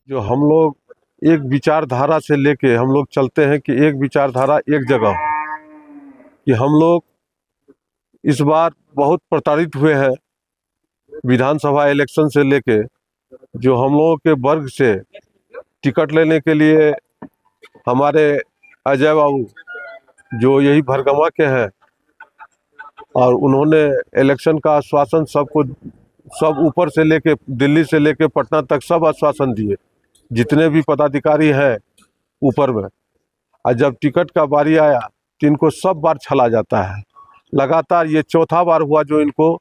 जो हम लोग एक विचारधारा से लेके हम लोग चलते हैं कि एक विचारधारा एक जगह हो, कि हम लोग इस बार बहुत प्रताड़ित हुए हैं विधानसभा इलेक्शन से लेके। जो हम लोगों के वर्ग से टिकट लेने के लिए हमारे अजय बाबू जो यही भरगमा के हैं, और उन्होंने इलेक्शन का आश्वासन सबको, सब ऊपर से लेके दिल्ली से लेके पटना तक सब आश्वासन दिए, जितने भी पदाधिकारी हैं ऊपर में। और जब टिकट का बारी आया तो इनको सब बार छला जाता है। लगातार ये चौथा बार हुआ जो इनको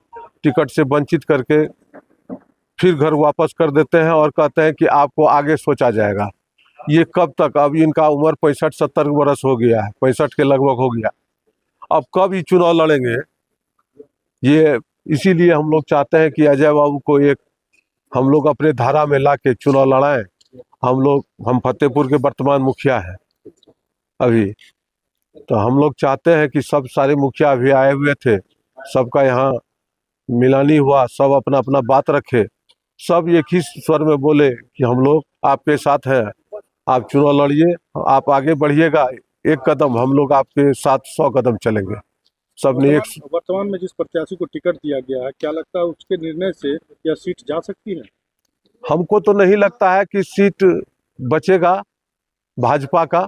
टिकट से वंचित करके फिर घर वापस कर देते हैं और कहते हैं कि आपको आगे सोचा जाएगा। ये कब तक? अब इनका उम्र 65-70 वर्ष हो गया है, 65 के लगभग हो गया। अब कब ये चुनाव लड़ेंगे? ये इसीलिए हम लोग चाहते हैं कि अजय बाबू को एक हम लोग अपने धारा में ला के चुनाव लड़ाएं। हम फतेहपुर के वर्तमान मुखिया हैं अभी, तो हम लोग चाहते हैं कि सब सारे मुखिया अभी आए हुए थे, सबका यहाँ मिलानी हुआ, सब अपना अपना बात रखे, सब एक ही स्वर में बोले कि हम लोग आपके साथ हैं, आप चुनाव लड़िए, आप आगे बढ़िएगा, एक कदम हम लोग आपके साथ 100 कदम चलेंगे। सबने एक वर्तमान में जिस प्रत्याशी को टिकट दिया गया है, क्या लगता है उसके निर्णय से यह सीट जा सकती है? हमको तो नहीं लगता है कि सीट बचेगा भाजपा का,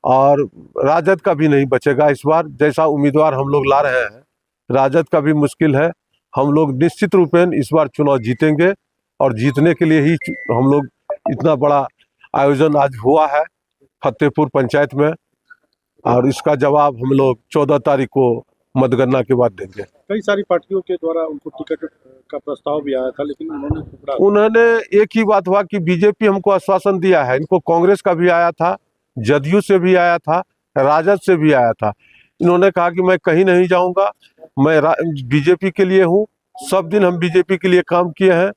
और राजद का भी नहीं बचेगा इस बार। जैसा उम्मीदवार हम लोग ला रहे हैं, राजद का भी मुश्किल है। हम लोग निश्चित रूपेण इस बार चुनाव जीतेंगे, और जीतने के लिए ही हम लोग इतना बड़ा आयोजन आज हुआ है फतेहपुर पंचायत में, और इसका जवाब हम लोग 14 तारीख को मतगणना के बाद देंगे। कई सारी पार्टियों के द्वारा उनको टिकट का प्रस्ताव भी आया था, लेकिन उन्होंने एक ही बात हुआ कि बीजेपी हमको आश्वासन दिया है। इनको कांग्रेस का भी आया था, जदयू से भी आया था, राजद से भी आया था। इन्होंने कहा कि मैं कहीं नहीं जाऊंगा, मैं बीजेपी के लिए हूं, सब दिन हम बीजेपी के लिए काम किए हैं,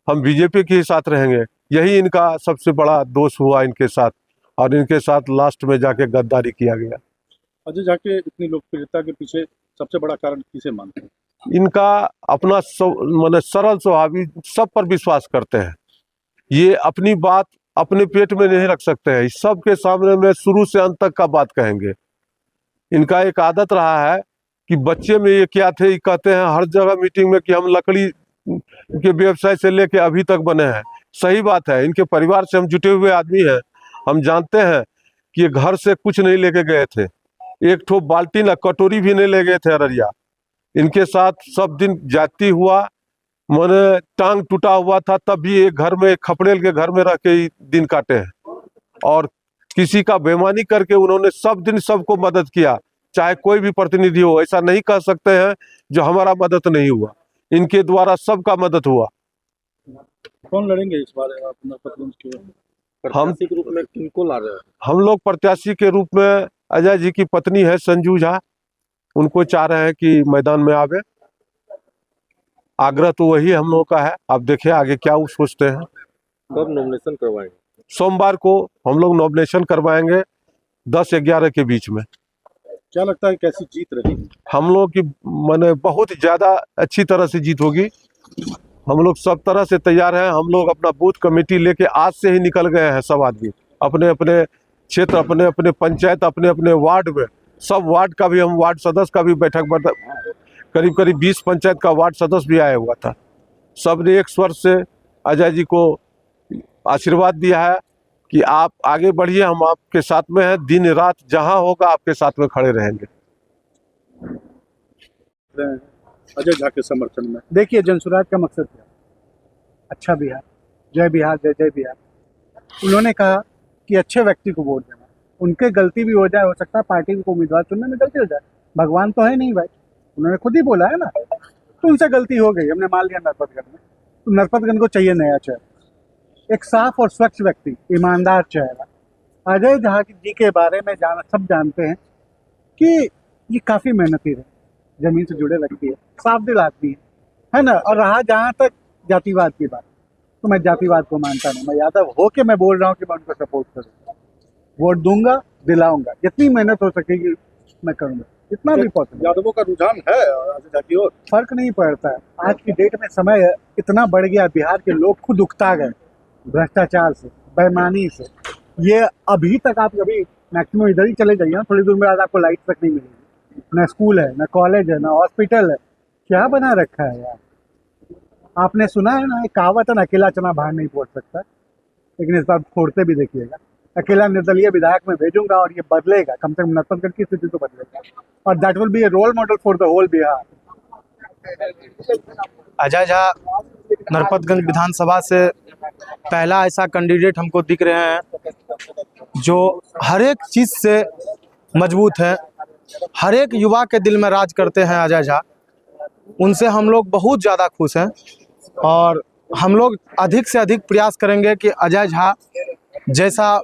हम बीजेपी के ही साथ रहेंगे। यही इनका सबसे बड़ा दोष हुआ इनके साथ, और इनके साथ लास्ट में जाके गद्दारी किया गया। अजय झा के इतनी लोकप्रियता के पीछे सबसे बड़ा कारण किसे मानते हैं? इनका अपना माने सरल स्वभाव, सब पर विश्वास करते हैं। ये अपनी बात अपने पेट में नहीं रख सकते हैं, सबके सामने में शुरू से अंत तक का बात कहेंगे। इनका एक आदत रहा है कि बच्चे में ये क्या थे, ये कहते हैं हर जगह मीटिंग में कि हम लकड़ी के व्यवसाय से लेके अभी तक बने हैं। सही बात है, इनके परिवार से हम जुटे हुए आदमी हैं। हम जानते हैं कि ये घर से कुछ नहीं लेके गए थे, एक ठो बाल्टी न कटोरी भी नहीं ले गए थे अररिया। इनके साथ सब दिन जाति हुआ, मैंने टांग टूटा हुआ था, तब भी एक घर में, खपड़ेल के घर में रह के ही दिन काटे हैं। और किसी का बेईमानी करके उन्होंने सब दिन सबको मदद किया, चाहे कोई भी प्रतिनिधि हो। ऐसा नहीं कह सकते हैं जो हमारा मदद नहीं हुआ, इनके द्वारा सबका मदद हुआ। कौन लड़ेंगे इस बार हम के रूप में किनको ला रहे हैं? हम लोग प्रत्याशी के रूप में अजय जी की पत्नी है संजू झा, उनको चाह रहे हैं कि मैदान में आवे। आग्रह तो वही हम लोगों का है, आप देखिए आगे क्या वो सोचते हैं। कब नॉमिनेशन करवाएंगे? सोमवार को हम लोग नॉमिनेशन करवाएंगे 10-11 के बीच में। क्या लगता है कैसी जीत रहेगी? हम लोग की माने बहुत ज़्यादा अच्छी तरह से जीत होगी। हम लोग सब तरह से तैयार हैं। हम लोग अपना बूथ कमेटी लेके आज से ही निकल गए हैं, सब आदमी अपने अपने क्षेत्र, अपने अपने पंचायत, अपने अपने वार्ड में। सब वार्ड का भी, हम वार्ड सदस्य का भी बैठक, करीब करीब 20 पंचायत का वार्ड सदस्य भी आया हुआ था। सब ने एक स्वर से अजय जी को आशीर्वाद दिया है कि आप आगे बढ़िए, हम आपके साथ में हैं, दिन रात जहां होगा आपके साथ में खड़े रहेंगे। अजय झा के समर्थन में देखिए, जनसुराज का मकसद क्या? अच्छा बिहार, जय बिहार, जय जय बिहार। उन्होंने कहा कि अच्छे व्यक्ति को वोट देना, उनके गलती भी हो जाए, हो सकता है पार्टी को उम्मीदवार चुनने में गलती हो जाए, भगवान तो है नहीं भाई, उन्होंने खुद ही बोला है ना। तो उनसे गलती हो गई, हमने मान लिया नरपतगंज में, तो नरपतगंज को चाहिए नया चेहरा, एक साफ और स्वच्छ व्यक्ति, ईमानदार चेहरा। अजय झा जी के बारे में सब जानते हैं कि ये काफ़ी मेहनती है, जमीन से जुड़े व्यक्ति है, साफ दिल आदमी है ना। और रहा जहाँ तक जातिवाद की बात, तो मैं जातिवाद को मानता नहीं। मैं यादव हो के मैं बोल रहा हूँ कि मैं उनको सपोर्ट करूँगा, वोट दूंगा, दिलाऊंगा, जितनी मेहनत हो सकेगी मैं करूँगा, जितना भी पॉसिबल। यादवों का रुझान है अजय झा की ओर? फर्क नहीं पड़ता है, आज की डेट में समय इतना बढ़ गया, बिहार के लोग खुद उकता गए भ्रष्टाचार से, बेईमानी से। ये अभी तक आप कभी मैक्सिमम इधर ही चले जाइए ना, थोड़ी दूर में आज आपको लाइट तक नहीं मिलेगी। ना स्कूल है, ना कॉलेज है, ना हॉस्पिटल है। क्या बना रखा है यार। आपने सुना है ना, एक कहावत है ना, अकेला चना बाहर नहीं फोड़ सकता, लेकिन इस बार फोड़ते भी देखिएगा। अकेला निर्दलीय विधायक में भेजूंगा और ये बदलेगा, कम से कम नरपतगढ़ की स्थिति तो बदलेगा, और that will be a role model for the whole Bihar. Ajay Jha Narpatganj विधानसभा से पहला ऐसा कैंडिडेट हमको दिख रहे हैं जो हर एक चीज़ से मजबूत है, हर एक युवा के दिल में राज करते हैं अजय झा। उनसे हम लोग बहुत ज़्यादा खुश हैं और हम लोग अधिक से अधिक प्रयास करेंगे कि अजय झा जैसा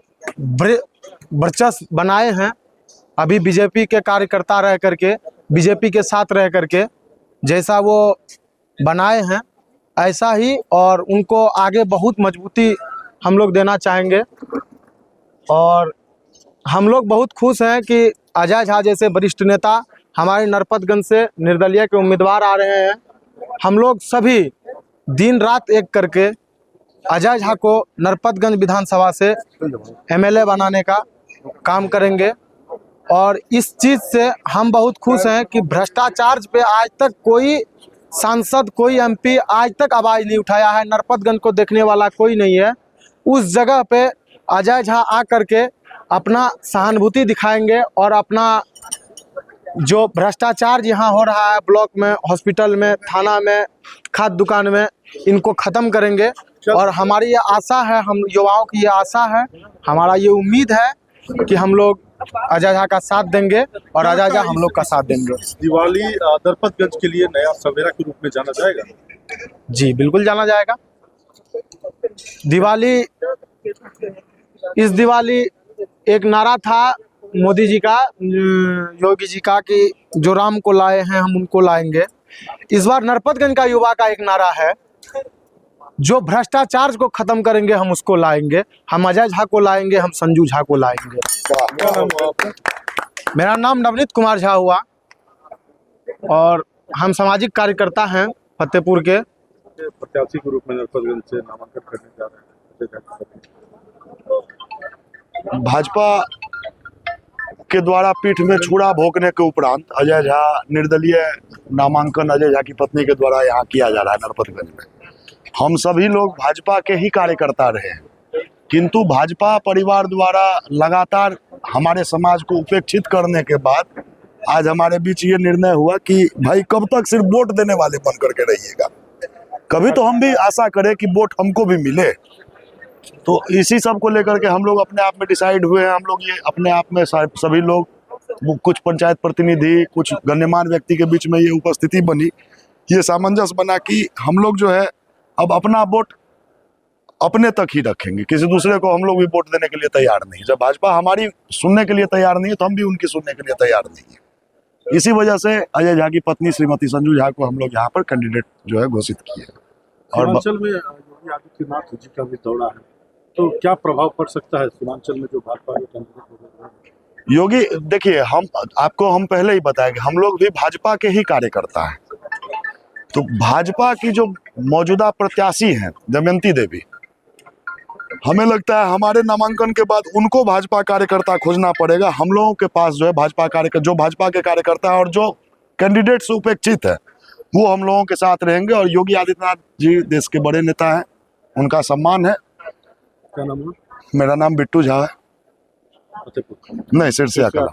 वर्चस्व बनाए हैं अभी बीजेपी के कार्यकर्ता रह करके, बीजेपी के साथ रह करके, जैसा वो बनाए हैं ऐसा ही और उनको आगे बहुत मजबूती हम लोग देना चाहेंगे। और हम लोग बहुत खुश हैं कि अजय झा जैसे वरिष्ठ नेता हमारे नरपतगंज से निर्दलीय के उम्मीदवार आ रहे हैं। हम लोग सभी दिन रात एक करके अजय झा को नरपतगंज विधानसभा से एमएलए बनाने का काम करेंगे। और इस चीज़ से हम बहुत खुश हैं कि भ्रष्टाचार पे आज तक कोई सांसद, कोई एमपी आज तक आवाज़ नहीं उठाया है। नरपतगंज को देखने वाला कोई नहीं है। उस जगह पे अजय झा आ करके अपना सहानुभूति दिखाएंगे और अपना जो भ्रष्टाचार यहाँ हो रहा है ब्लॉक में, हॉस्पिटल में, थाना में, खाद दुकान में, इनको ख़त्म करेंगे। और हमारी ये आशा है, हम युवाओं की ये आशा है, हमारा ये उम्मीद है कि हम लोग अजय झा का साथ देंगे और अजय झा हम लोग का साथ देंगे। दिवाली नरपतगंज के लिए नया सवेरा के रूप में जाना जाएगा। जी बिल्कुल जाना जाएगा। दिवाली, इस दिवाली एक नारा था मोदी जी का, योगी जी का, कि जो राम को लाए हैं हम उनको लाएंगे। इस बार नरपतगंज का युवा का एक नारा है, जो भ्रष्टाचार को खत्म करेंगे हम उसको लाएंगे। हम अजय झा को लाएंगे, हम संजू झा को लाएंगे। क्या नाम हुआ आपका? मेरा नाम नवनीत कुमार झा हुआ और हम सामाजिक कार्यकर्ता हैं फतेहपुर के। प्रत्याशी के रूप में नरपतगंज से नामांकन करने जा रहे हैं। भाजपा के द्वारा पीठ में छुरा भोंकने के उपरांत अजय झा निर्दलीय नामांकन अजय झा की पत्नी के द्वारा यहाँ किया जा रहा है नरपतगंज में। हम सभी लोग भाजपा के ही कार्यकर्ता रहे हैं, किंतु भाजपा परिवार द्वारा लगातार हमारे समाज को उपेक्षित करने के बाद आज हमारे बीच ये निर्णय हुआ कि भाई कब तक सिर्फ वोट देने वाले बन करके रहिएगा, कभी तो हम भी आशा करें कि वोट हमको भी मिले। तो इसी सब को लेकर के हम लोग अपने आप में डिसाइड हुए हैं। हम लोग ये अपने आप में सभी लोग, कुछ पंचायत प्रतिनिधि, कुछ गण्यमान्य व्यक्ति के बीच में ये उपस्थिति बनी, ये सामंजस्य बना कि हम लोग जो है अब अपना वोट अपने तक ही रखेंगे, किसी दूसरे को हम लोग भी वोट देने के लिए तैयार नहीं। जब भाजपा हमारी सुनने के लिए तैयार नहीं है तो हम भी उनकी सुनने के लिए तैयार नहीं है। इसी वजह से अजय झा की पत्नी श्रीमती संजू झा को हम लोग यहाँ पर कैंडिडेट जो है घोषित किए। और सीमांचल में योगी आदित्यनाथ जी का भी दौरा है, तो क्या प्रभाव पड़ सकता है सीमांचल में जो भाजपा के कैंडिडेट हो रहे हैं? योगी, देखिए हम पहले ही बताया कि हम लोग भी भाजपा के ही कार्यकर्ता हैं। तो भाजपा की जो मौजूदा प्रत्याशी हैं दमयंती देवी, हमें लगता है हमारे नामांकन के बाद उनको भाजपा कार्यकर्ता खोजना पड़ेगा। हम लोगों के पास जो है भाजपा के कार्यकर्ता और जो कैंडिडेट से उपेक्षित है वो हम लोगों के साथ रहेंगे। और योगी आदित्यनाथ जी देश के बड़े नेता हैं, उनका सम्मान है। क्या नाम है? मेरा नाम बिट्टू झा है। फतेहपुर। नहीं, सिरसिया कला।